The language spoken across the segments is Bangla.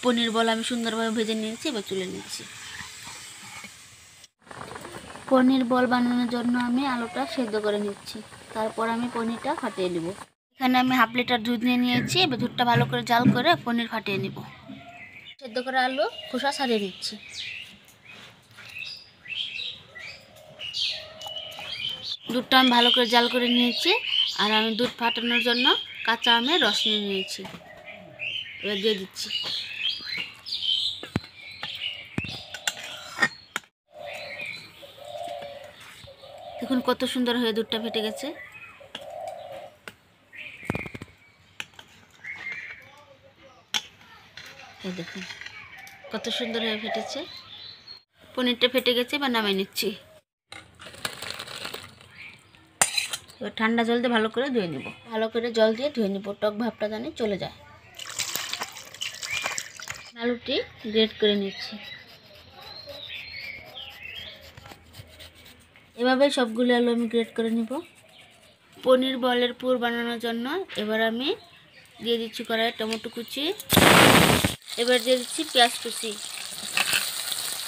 পনির বল আমি সুন্দরভাবে ভেজে নিয়েছি, এবার তুলে নিচ্ছি। পনির বল বানানোর জন্য আমি আলুটা সেদ্ধ করে নিচ্ছি, তারপর আমি পনিরটা ফাটিয়ে নেব। এখানে আমি হাফ লিটার দুধ নিয়ে নিয়েছি, এবার দুধটা ভালো করে জাল করে পনির ফাটিয়ে নেব। সেদ্ধ করে আলু খোসা ছাড়িয়ে নিচ্ছি। দুধটা আমি ভালো করে জাল করে নিয়েছি, আর আমি দুধ ফাটানোর জন্য কাঁচা আমের রস নিয়ে নিয়েছি, এবার দিয়ে দিচ্ছি। দেখুন কত সুন্দর হয়ে দুধটা ফেটে গেছে। এই দেখুন কত সুন্দর হয়ে ফেটেছে। পনিরটা ফেটে গেছে, এবার নামিয়ে নিচ্ছি। এবার ঠান্ডা জল দিয়ে ভালো করে ধুয়ে নেব। ভালো করে জল দিয়ে ধুয়ে নেব, টক ভাবটা জানি চলে যায়। আলুটি গ্রেট করে নিচ্ছি। এভাবে সবগুলো আলু আমি গ্রেট করে নিব। পনির বলের পুর বানানোর জন্য এবার আমি দিয়ে দিচ্ছি কড়াইয়ে টমেটো কুচি, এবার দিয়ে দিচ্ছি পেঁয়াজ কুচি,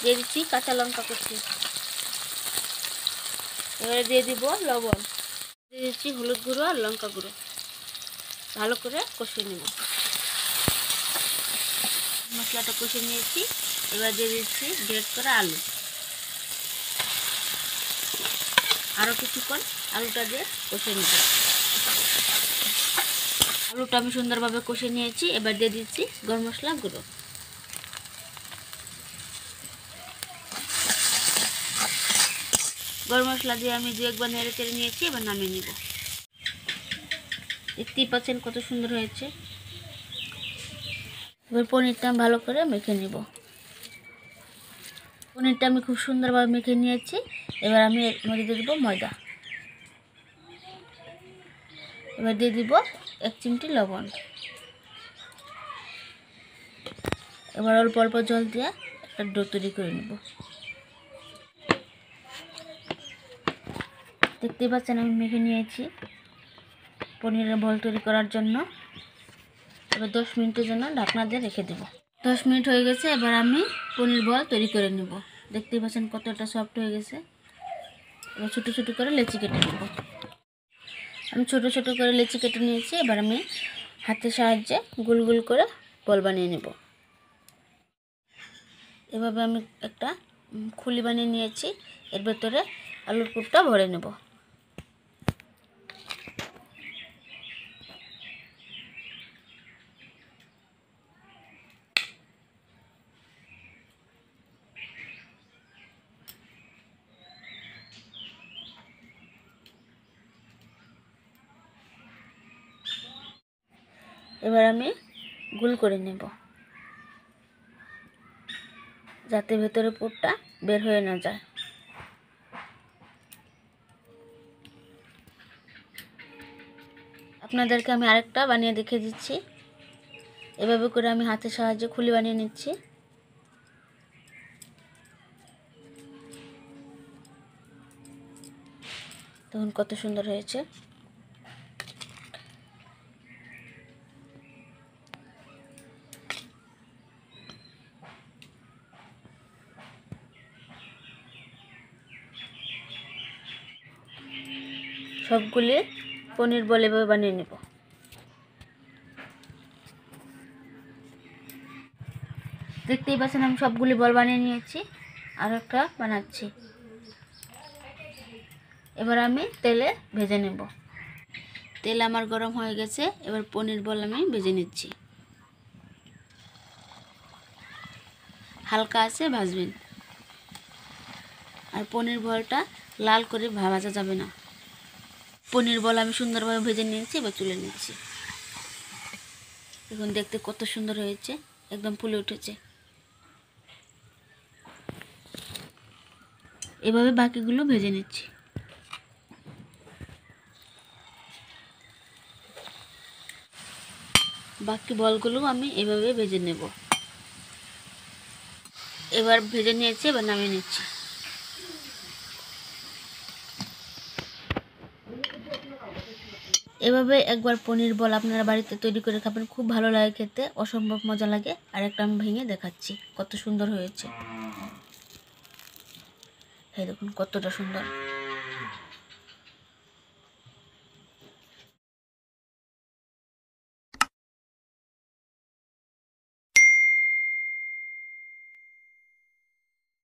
দিয়ে দিচ্ছি কাঁচা লঙ্কা কুচি, এবারে দিয়ে দিব লবণ, দিয়ে দিচ্ছি হলুদ গুঁড়ো আর লঙ্কা গুঁড়ো। ভালো করে কষিয়ে নেব। মশলাটা কষে নিয়েছি, এবার দিয়ে দিচ্ছি গ্রেট করা আলু। আরও কিছুক্ষণ আলুটা দিয়ে কষে নেব। আলুটা আমি সুন্দরভাবে কষে নিয়েছি, এবার দিয়ে দিচ্ছি গরম মশলা গুঁড়ো। গরম মশলা দিয়ে আমি দু একবার নেড়ে চেড়ে নিয়েছি, এবার নামিয়ে নেব। দেখতেই পাচ্ছেন কত সুন্দর হয়েছে। এবার পনিরটা আমি ভালো করে মেখে নেব। পনিরটা আমি খুব সুন্দরভাবে মেখে নিয়েছি, এবার আমি এর মধ্যে দিয়ে দেবো ময়দা। এবার দিয়ে দিব 1 চিমটি লবণ। এবার অল্প অল্প জল দিয়ে একটা ডো তৈরি করে নেব। দেখতেই পাচ্ছেন আমি মেখে নিয়েছি পনিরের বল তৈরি করার জন্য। এবার 10 মিনিটের জন্য ঢাকনা দিয়ে রেখে দেব। 10 মিনিট হয়ে গেছে, এবার আমি পনির বল তৈরি করে নেব। দেখতেই পাচ্ছেন কতটা সফট হয়ে গেছে। এবার ছোটো ছোটো করে লেচি কেটে নেব। আমি ছোটো ছোটো করে লেচি কেটে নিয়েছি, এবার আমি হাতের সাহায্যে গোল গোল করে বল বানিয়ে নেব। এভাবে আমি একটা খুলি বানিয়ে নিয়েছি, এর ভেতরে আলুর পুরটা ভরে নেব। এবার আমি গোল করে নেব, যাতে ভেতরে পুরটা বের হয়ে না যায়। আপনাদেরকে আমি আরেকটা বানিয়ে দেখিয়ে দিচ্ছি। এভাবে করে আমি হাতের সাহায্যে খুলি বানিয়ে নিচ্ছি। দেখুন কত সুন্দর হয়েছে। সবগুলি পনির বল এভাবে বানিয়ে নেব। দেখতেই পাচ্ছেন আমি সবগুলি বল বানিয়ে নিয়েছি, আর একটা বানাচ্ছি। এবার আমি তেলে ভেজে নেব। তেল আমার গরম হয়ে গেছে, এবার পনির বল আমি ভেজে নিচ্ছি। হালকা আছে ভাজবেন, আর পনির বলটা লাল করে ভাজা যাবে না। পনির বল আমি সুন্দরভাবে ভেজে নিয়েছি, এবার তুলে নিচ্ছি। দেখুন দেখতে কত সুন্দর হয়েছে, একদম ফুলে উঠেছে। এভাবে বাকিগুলো ভেজে নিচ্ছি। বাকি বলগুলো আমি এভাবে ভেজে নেব। এবার ভেজে নিয়েছি, এবার নামিয়ে নিচ্ছি। এভাবে একবার পনির বল আপনারা বাড়িতে তৈরি করে খাবেন, খুব ভালো লাগে খেতে, অসম্ভব মজা লাগে। আর একটা আমি ভেঙে দেখাচ্ছি কত সুন্দর হয়েছে। এই দেখুন কতটা সুন্দর।